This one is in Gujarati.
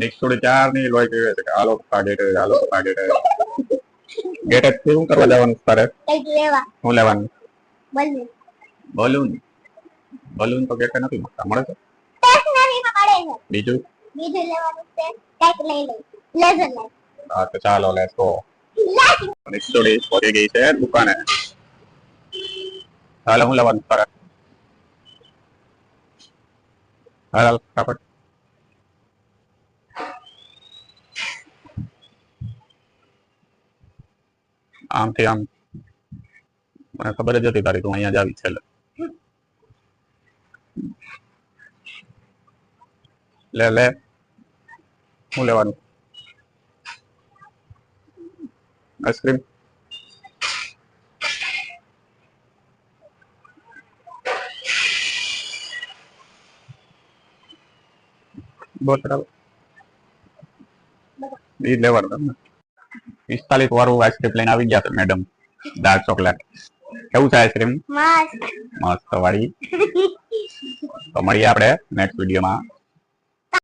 નિક્ષુડી ચાર ની લોહી પીવે છે કે આલો પપ્પા ગેટે ગેટે શું કરવા જવાનું તારે? શું લેવાનું? બલૂન. બલૂન તો ગેટે નથી મળતા, મળે છે? બીજું લેવાનું છે કઈક લઈ લે. Laser light. હા તો ચાલો લેટ્સ ગો. નિક્ષુડી પહોંચી ગઈ છે દુકાને. હાલ હું લેવાનું તારે? હાલ કાપડ. આમથી આમ મને ખબર જ હતી તારી તું અહીંયા જ આવી છે. લે લે શું લેવાનું? આઈસ્ક્રીમ. બોલ બરાબર એ લેવાનું તમને 45 વાળું આઈસ્ક્રીમ લઈને આવી ગયા મેડમ. ડાર્ક ચોકલેટ કેવું છે આઈસ્ક્રીમ? મસ્ત વાળી. તો મળીએ આપણે નેક્સ્ટ વિડીયોમાં.